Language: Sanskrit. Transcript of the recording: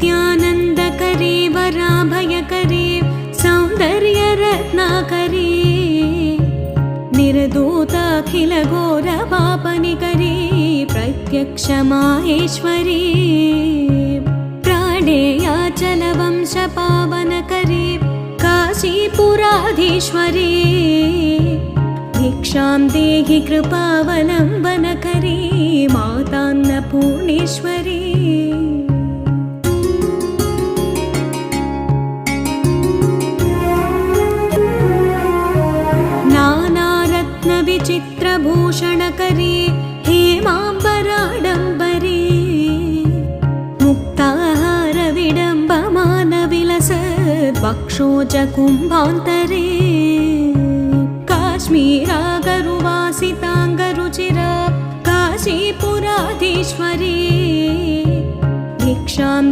नित्यानन्दकरे वराभयकरे सौन्दर्यरत्नाकरे निर्दूताखिलघोरपापनिकरे प्रत्यक्षमाहेश्वरी प्राणेयाचलवंशपावनकरे काशीपुराधीश्वरी भिक्षां देहि कृपावलम्बनकरे मातान्नपूर्णेश्वरी नानारत्नविचित्रभूषणकरे हेमाम्बराडम्बरे मुक्ताहारविडम्बमानविलसद्वक्षोजकुम्भान्तरे काश्मीरागरुवासिताङ्गरुचिरा काशीपुराधीश्वरी भिक्षां